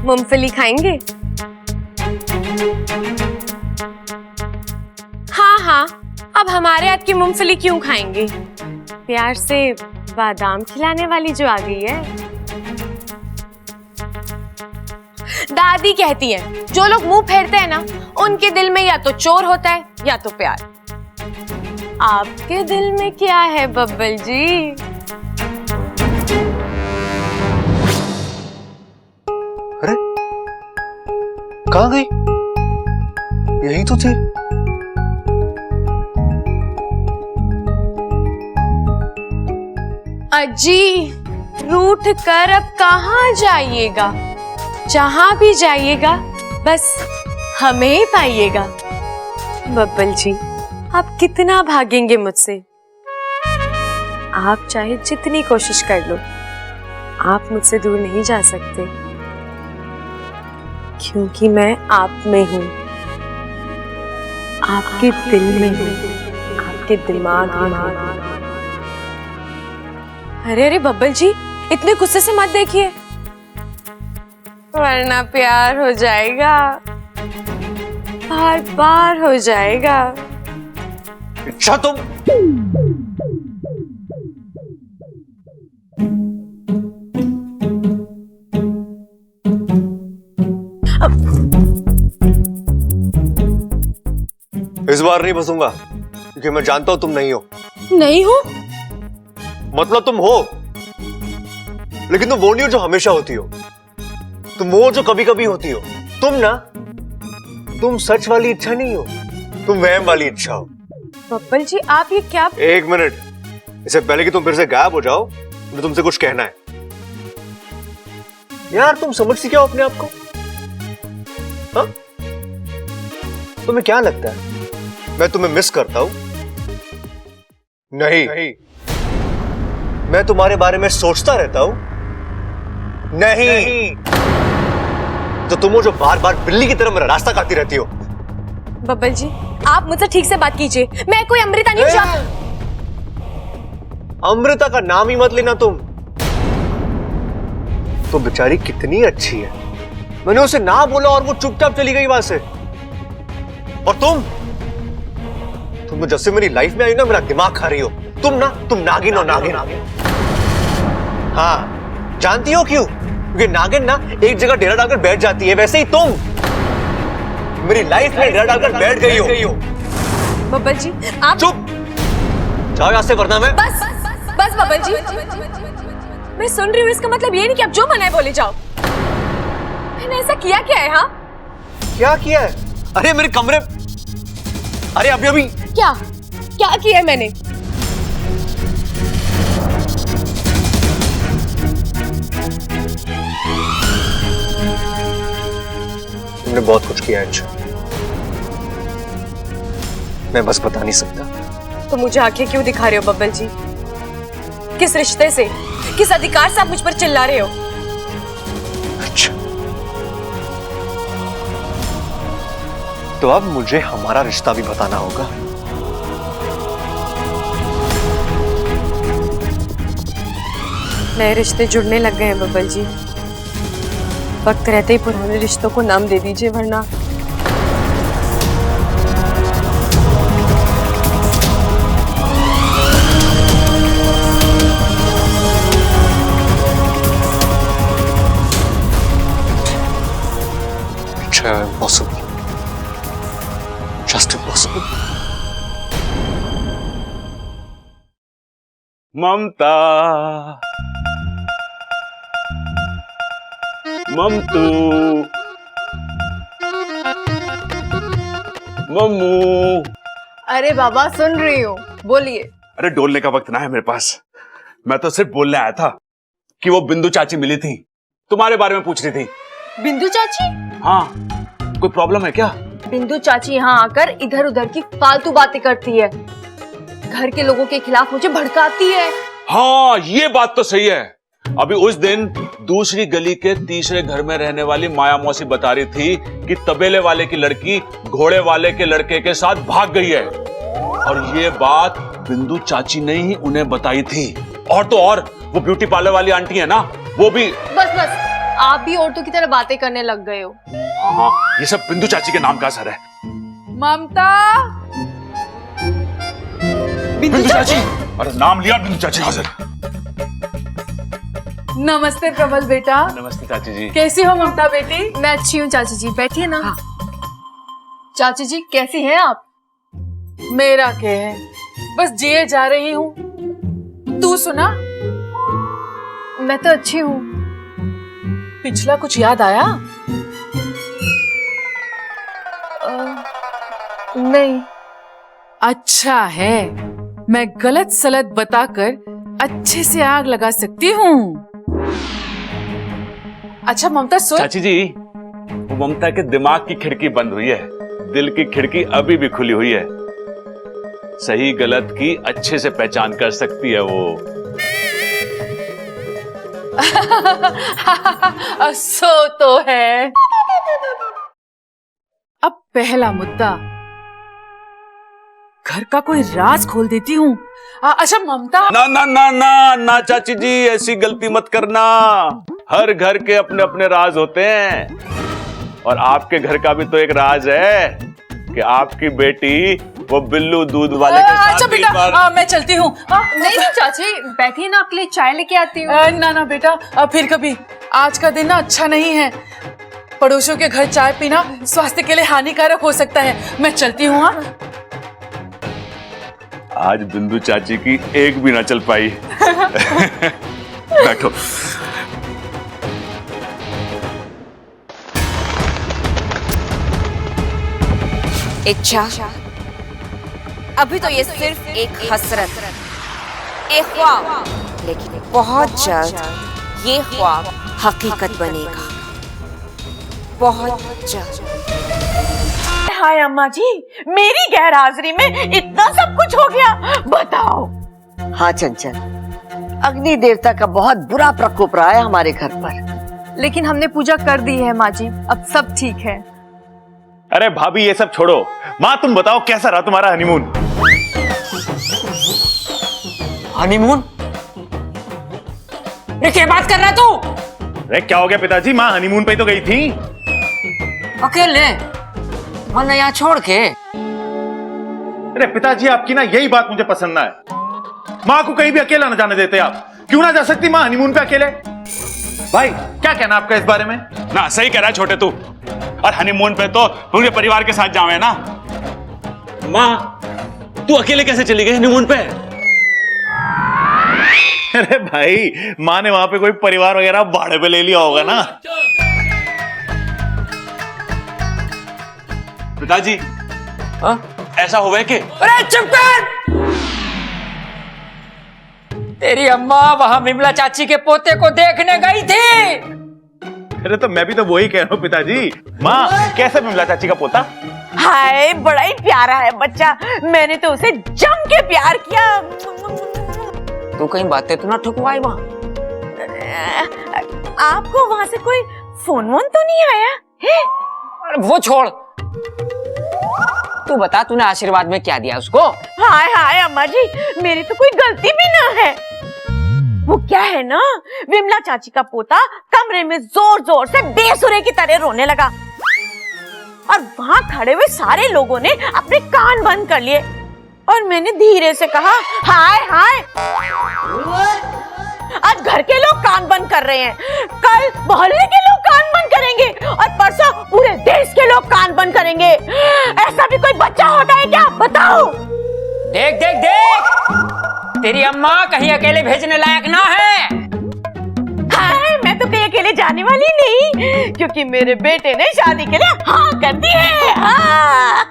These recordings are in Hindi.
मूंगफली खाएंगे? हाँ हाँ, अब हमारे हाथ की मूंगफली क्यों खाएंगे? प्यार से बादाम खिलाने वाली जो आ गई है। दादी कहती है जो लोग मुंह फेरते हैं ना, उनके दिल में या तो चोर होता है या तो प्यार। आपके दिल में क्या है बब्बल जी? अरे कहाँ गई? यही तो थी। अजी, रूठ कर अब कहाँ जाइएगा? जहां भी जाइएगा बस हमें ही पाइएगा। बब्बल जी, आप कितना भागेंगे मुझसे? आप चाहे जितनी कोशिश कर लो, आप मुझसे दूर नहीं जा सकते, क्योंकि मैं आप में हूं, आपके दिल में हूं, आपके दिमाग में हूं। अरे अरे बब्बल जी, इतने गुस्से से मत देखिए, वरना प्यार हो जाएगा, बार बार हो जाएगा। अच्छा तुम इस बार नहीं फंसूंगा, क्योंकि मैं जानता हूं तुम नहीं हो। नहीं हो? मतलब तुम हो, लेकिन तुम वो नहीं हो जो हमेशा होती हो। तुम वो जो कभी कभी होती हो। तुम सच वाली इच्छा नहीं हो, तुम वहम वाली इच्छा हो। बब्बल जी, आप ये क्या? एक मिनट, इससे पहले कि तुम फिर से गायब हो जाओ, मुझे तुमसे कुछ कहना है। यार तुम समझती क्या हो अपने आप को? हाँ? तुम्हें क्या लगता है मैं तुम्हें मिस करता हूं? नहीं। मैं तुम्हारे बारे में सोचता रहता हूं? नहीं। तो तुम हो जो बार बार बिल्ली की तरह मेरा रास्ता काटती रहती हो। बब्बल जी, आप मुझसे ठीक से बात कीजिए, मैं कोई अमृता नहीं हूं। अमृता का नाम ही मत लेना तुम। तो बेचारी कितनी अच्छी है, मैंने उसे ना बोला और वो चुपचाप चली गई वहां से। और तुम तो जब से मेरी लाइफ में आई ना, मेरा दिमाग खा रही हो। तुम नागिन हो, नागिन। हाँ, जानती हो क्यों? क्योंकि नागिन ना एक जगह डेरा डालकर बैठ जाती है, वैसे ही तुम मेरी लाइफ में डेरा डालकर बैठ गई हो। बब्बल जी, आप चुप जाओ यहां से, वरना मैं बस बब्बल जी, मैं सुन रही हूँ, इसका मतलब ये नहीं कि आप जो मना है बोले जाओ। मैंने ऐसा किया क्या है? हाँ, क्या किया है? अरे मेरे कमरे, अरे अभी क्या किया है मैंने? तुमने बहुत कुछ किया है अंशु, मैं बस बता नहीं सकता। तो मुझे आंखें क्यों दिखा रहे हो बब्बल जी? किस रिश्ते से, किस अधिकार से आप मुझ पर चिल्ला रहे हो? अच्छा, तो अब मुझे हमारा रिश्ता भी बताना होगा। नए रिश्ते जुड़ने लग गए हैं बब्बल जी, वक्त रहते ही पुराने रिश्तों को नाम दे दीजिए, वरना impossible, just impossible. ममता, ममतू, मम्मू। अरे बाबा, सुन रही हूँ, बोलिए। अरे डोलने का वक्त ना है मेरे पास, मैं तो सिर्फ बोलने आया था कि वो बिंदु चाची मिली थी, तुम्हारे बारे में पूछ रही थी। बिंदु चाची? हाँ, कोई प्रॉब्लम है क्या? बिंदु चाची यहाँ आकर इधर उधर की फालतू बातें करती है, घर के लोगों के खिलाफ मुझे भड़काती है। हाँ, ये बात तो सही है। अभी उस दिन दूसरी गली के तीसरे घर में रहने वाली माया मौसी बता रही थी कि तबेले वाले की लड़की घोड़े वाले के लड़के के साथ भाग गई है, और ये बात बिंदु चाची ने ही उन्हें बताई थी। और तो और वो ब्यूटी पार्लर वाली आंटी है ना, वो भी। बस बस, आप भी औरतों की तरह बातें करने लग गए हो। हाँ, ये सब बिंदु चाची के नाम का असर है। ममता, बिंदु चाची, अरे नाम लिया, बिंदु चाची हाजिर। नमस्ते प्रबल बेटा। नमस्ते चाची जी। कैसी हो ममता बेटी? मैं अच्छी हूँ चाची जी, बैठिए ना। चाची जी कैसी हैं आप? मेरा क्या है, बस जिए जा रही हूँ। तू सुना? मैं तो अच्छी हूँ। पिछला कुछ याद आया? नहीं। अच्छा है, मैं गलत सलत बताकर अच्छे से आग लगा सकती हूँ। अच्छा ममता सुन। चाची जी, वो ममता के दिमाग की खिड़की बंद हुई है, दिल की खिड़की अभी भी खुली हुई है। सही गलत की अच्छे से पहचान कर सकती है वो। सो तो है। अब पहला मुद्दा, घर का कोई राज खोल देती हूँ। अच्छा ममता। ना ना ना ना ना चाची जी, ऐसी गलती मत करना। हर घर के अपने अपने राज होते हैं, और आपके घर का भी तो एक राज है कि आपकी बेटी वो बिल्लू दूध वाले के साथ अच्छा बेटा, मैं चलती हूँ। नहीं नहीं चाची, बैठिए ना, आपके लिए चाय लेके आती हूँ। ना ना बेटा, फिर कभी। आज का दिन ना अच्छा नहीं है। पड़ोसियों के घर चाय पीना स्वास्थ्य के लिए हानिकारक हो सकता है। मैं चलती हूँ। आज बिंदु चाची की एक भी ना चल पाई। बैठो। इच्छा, अभी तो ये सिर्फ एक हसरत, एक ख्वाब, लेकिन बहुत जल्द ये ख्वाब हकीकत बनेगा, बहुत जल्द। हाय अम्मा जी, मेरी गैर हाजिरी में इतना सब कुछ हो गया, बताओ। हाँ चंचल, अग्नि देवता का बहुत बुरा प्रकोप रहा है हमारे घर पर। लेकिन हमने पूजा कर दी है माँ जी, अब सब ठीक है। अरे भाभी ये सब छोड़ो, माँ तुम बताओ कैसा रहा तुम्हारा हनीमून? हनीमून? क्या बात कर रहा है तू? अरे क्या हो गया पिताजी, माँ हनीमून पे तो गई थी। अकेले? वरना यहाँ छोड़ के? अरे पिताजी आपकी ना यही बात मुझे पसंद ना है। माँ को कहीं भी अकेला न जाने देते आप। क्यों ना जा सकती माँ हनीमून पे अकेले? भाई क्या कहना आपका इस बारे में? ना सही कह रहा है छोटे तू, और हनीमून पे तो पूरे परिवार के साथ जावे ना। माँ तू अकेले कैसे चली गई हनीमून पे? अरे भाई, माँ ने वहां पे कोई परिवार वगैरह भाड़े पे ले लिया होगा ना। पिताजी ऐसा हुआ है कि? अरे चुप कर! तेरी अम्मा वहां विमला चाची के पोते को देखने गई थी। अरे तो मैं भी तो वही कह रहा हूँ पिताजी। माँ कैसे विमला चाची का पोता? हाय, बड़ा ही प्यारा है बच्चा, मैंने तो उसे जम के प्यार किया। तू कहीं बातें तो ना ठुकवाई वहाँ? आपको वहाँ से कोई फोन वोन तो नहीं आया है? अरे वो छोड़, तू बता तूने आशीर्वाद में क्या दिया उसको? हाय हाय अम्मा जी, मेरी तो कोई गलती भी ना है। वो क्या है ना, विमला चाची का पोता कमरे में जोर जोर से बेसुरे की तरह रोने लगा, और वहाँ खड़े हुए सारे लोगों ने अपने कान बंद कर लिए, और मैंने धीरे से कहा, हाय हाय। आज घर के लोग कान बंद कर रहे हैं, कल मोहल्ले के लोग कान बंद करेंगे, और परसों पूरे देश के लोग कान बंद करेंगे। ऐसा भी कोई बच्चा होता है क्या, बताओ? देख देख देख, तेरी अम्मा कहीं अकेले भेजने लायक ना है। हाय, मैं तो कहीं अकेले जाने वाली नहीं, क्योंकि मेरे बेटे ने शादी के लिए हाँ कर दी है। हाँ।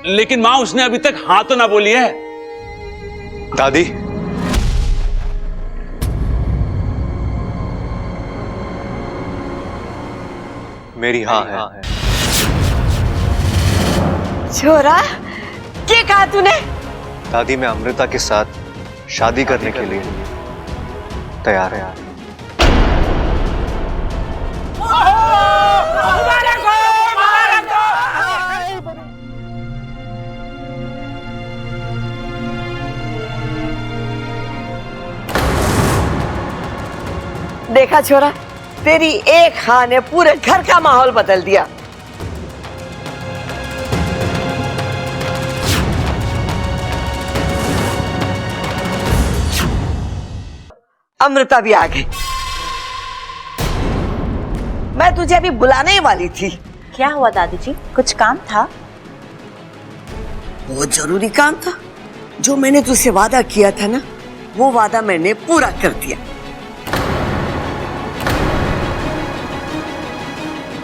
लेकिन माँ उसने अभी तक हाँ तो ना बोली है। दादी, मेरी हाँ है। छोरा, क्या कहा तूने? दादी, मैं अमृता के साथ शादी करने के लिए तैयार है। देखा छोरा, तेरी एक हाँ ने पूरे घर का माहौल बदल दिया। अमृता भी आ गई। मैं तुझे अभी बुलाने ही वाली थी। क्या हुआ दादी जी, कुछ काम था? बहुत जरूरी काम था। जो मैंने तुझसे वादा किया था ना, वो वादा मैंने पूरा कर दिया।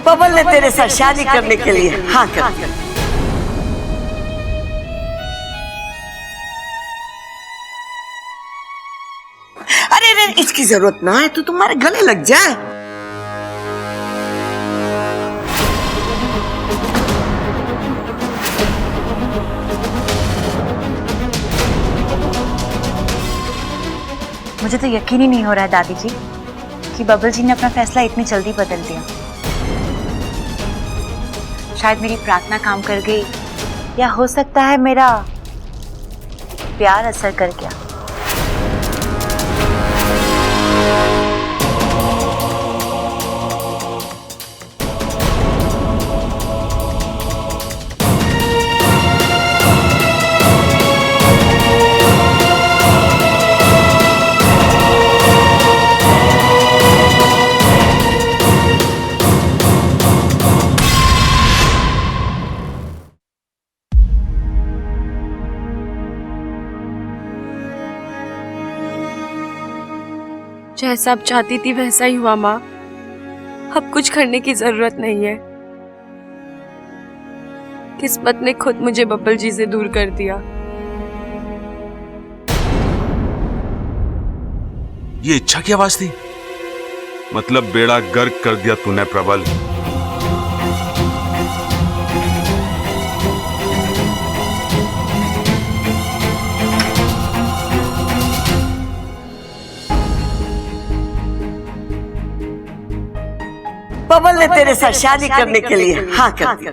बबल ने तेरे साथ शादी करने के लिए हाँ कर दिया। अरे अरे, इसकी जरूरत ना है तो तुम्हारे गले लग जाए। मुझे तो यकीन ही नहीं हो रहा है दादी जी कि बबल जी ने अपना फैसला इतनी जल्दी बदल दिया। शायद मेरी प्रार्थना काम कर गई, या हो सकता है मेरा प्यार असर कर गया। जैसा अब चाहती थी वैसा ही हुआ माँ। अब कुछ करने की जरूरत नहीं है। किस्मत ने खुद मुझे बब्बल जी से दूर कर दिया। ये इच्छा की आवाज थी? मतलब बेड़ा गर्क कर दिया तूने प्रबल। बबल ने तेरे साथ शादी करने के लिए हाँ कर दिया।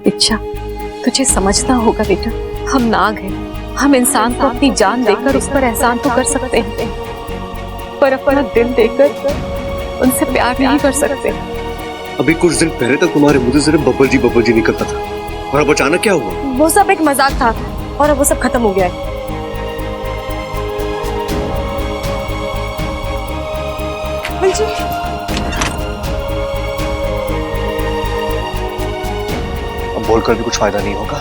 इच्छा, तुझे समझना होगा बेटा, हम नाग हैं। हम इंसान को अपनी जान देकर उस पर एहसान तो कर सकते हैं, पर अपना दिल देकर उनसे प्यार नहीं कर सकते। अभी कुछ दिन पहले तक तुम्हारे मुंह से सिर्फ बब्बल जी निकलता था, और अब अचानक क्या हुआ? वो सब एक मजाक था और अब वो सब खत्म हो गया है। अब बोलकर भी कुछ फायदा नहीं होगा,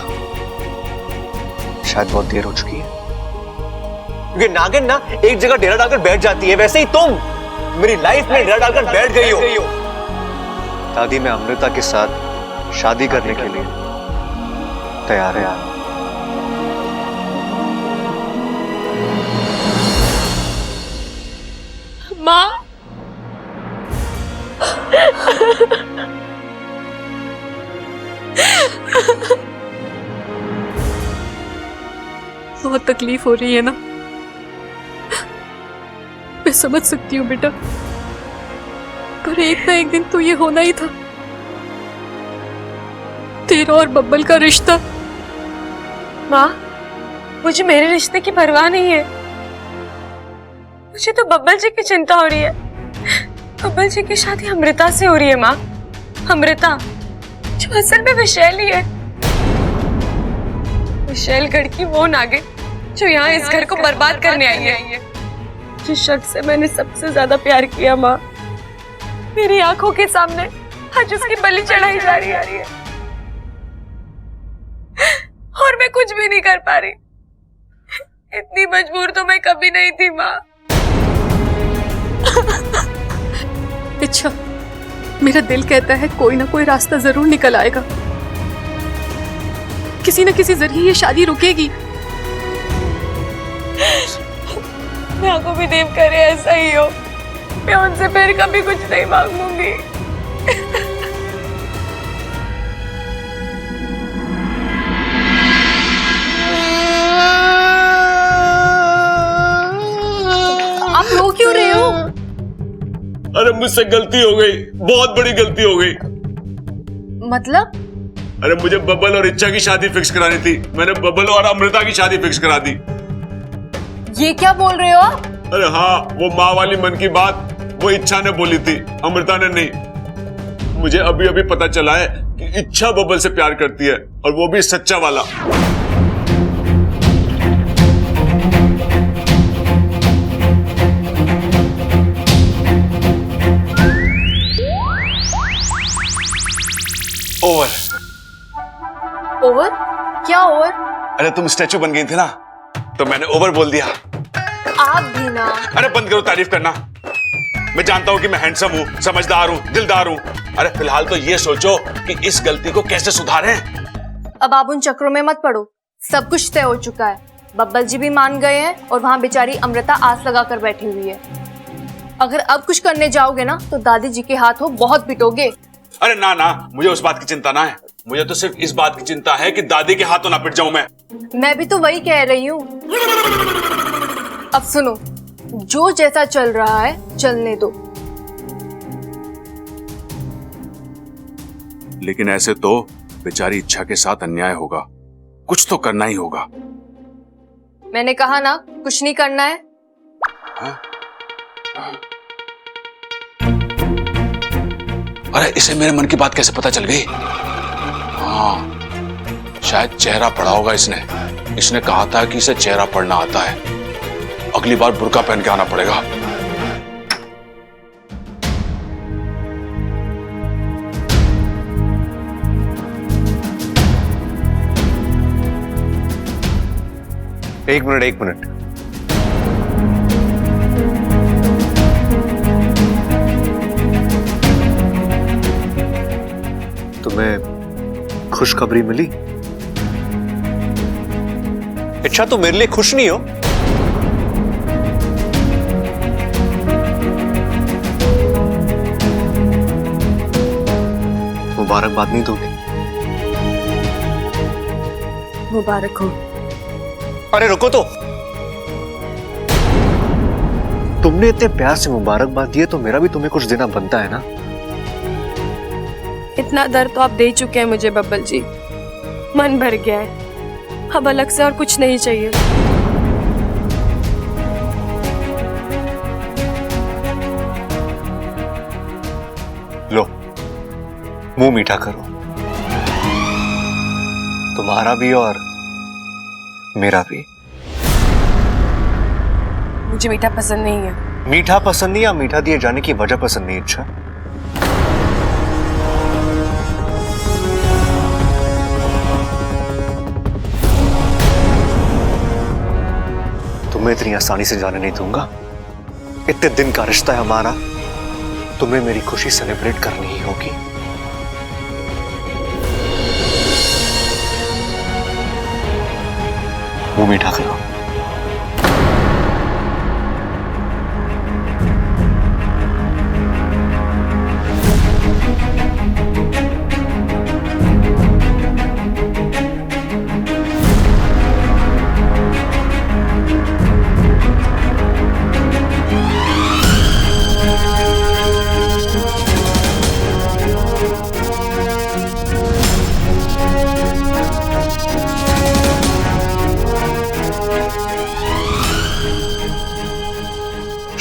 शायद बहुत देर हो चुकी है। क्योंकि नागिन ना एक जगह डेरा डालकर बैठ जाती है, वैसे ही तुम मेरी लाइफ में डेरा डालकर बैठ गई हो। दादी, मैं अमृता के साथ शादी करने के लिए तैयार है। माँ, बहुत तकलीफ हो रही है ना? मैं समझ सकती हूँ बेटा, पर एक ना एक दिन तो ये होना ही था। तेरा और बब्बल का रिश्ता। माँ, मुझे मेरे रिश्ते की परवाह नहीं है। मुझे तो बब्बल जी की चिंता हो रही है। बब्बल जी की शादी अमृता से हो रही है माँ। अमृता जो असल में विशैली है। विशैलगढ़ की वो नागिन जो यहाँ इस घर को बर्बाद करने आई है। जिस शख्स से मैंने सबसे ज्यादा प्यार किया माँ, मेरी आंखों के सामने आज उसकी बलि चढ़ाई जा रही है, और मैं कुछ भी नहीं कर पा रही। इतनी मजबूर तो मैं कभी नहीं थी माँ। अच्छा, मेरा दिल कहता है कोई ना कोई रास्ता जरूर निकल आएगा। किसी न किसी जरिए ये शादी रुकेगी। मैं आपको भी देव करे ऐसा ही हो। मैं उनसे फिर कभी कुछ नहीं मांगूंगी। अरे मुझसे गलती हो गई, बहुत बड़ी गलती हो गई। मतलब? अरे मुझे बबल और इच्छा की शादी फिक्स करानी थी, मैंने बबल और अमृता की शादी फिक्स करा दी। ये क्या बोल रहे हो आप? अरे हाँ, वो माँ वाली मन की बात वो इच्छा ने बोली थी, अमृता ने नहीं। मुझे अभी अभी पता चला है कि इच्छा बबल से प्यार करती है, और वो भी सच्चा वाला। ओवर। ओवर? क्या ओवर? अरे तुम स्टैचू बन गई थी ना, तो मैंने ओवर बोल दिया। आप भी ना। अरे बंद करो तारीफ करना। मैं जानता हूं कि मैं हैंडसम हूं, समझदार हूं, दिलदार हूं। अरे फिलहाल तो ये सोचो कि इस गलती को कैसे सुधारें। अब आप उन चक्रों में मत पड़ो, सब कुछ तय हो चुका है। बब्बल जी भी मान गए हैं और वहां बेचारी अमृता आस लगा कर बैठी हुई है। अगर अब कुछ करने जाओगे ना तो दादी जी के हाथों बहुत पिटोगे। अरे ना ना, मुझे उस बात की चिंता ना है, मुझे तो सिर्फ इस बात की चिंता है कि दादी के हाथों ना पिट जाऊं मैं भी तो वही कह रही हूँ। अब सुनो, जो जैसा चल रहा है चलने दो। लेकिन ऐसे तो बेचारी इच्छा के साथ अन्याय होगा, कुछ तो करना ही होगा। मैंने कहा ना, कुछ नहीं करना है। अरे इसे मेरे मन की बात कैसे पता चल गई? हाँ, शायद चेहरा पढ़ा होगा इसने। इसने कहा था कि इसे चेहरा पढ़ना आता है। अगली बार बुर्का पहन के आना पड़ेगा। एक मिनट। तुम्हें खुशखबरी मिली? इच्छा तुम मेरे लिए खुश नहीं हो? मुबारकबाद नहीं दोगे? मुबारक हो। अरे रुको तो, तुमने इतने प्यार से मुबारकबाद दिए तो मेरा भी तुम्हें कुछ देना बनता है ना। इतना दर्द तो आप दे चुके हैं मुझे बब्बल जी, मन भर गया है, अब अलग से और कुछ नहीं चाहिए। लो, मुंह मीठा करो, तुम्हारा भी और मेरा भी। मुझे मीठा पसंद नहीं है। मीठा पसंद नहीं या मीठा दिए जाने की वजह पसंद नहीं? अच्छा, तुम्हें इतनी आसानी से जाने नहीं दूंगा। इतने दिन का रिश्ता है हमारा, तुम्हें मेरी खुशी सेलिब्रेट करनी ही होगी। मुंह मीठा करो।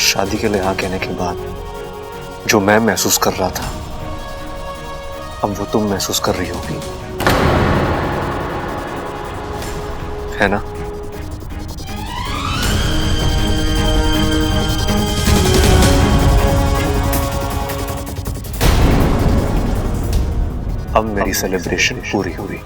शादी के लिए हाँ कहने के बाद जो मैं महसूस कर रहा था, अब वो तुम महसूस कर रही होगी, है ना? अब मेरी सेलिब्रेशन पूरी हुई।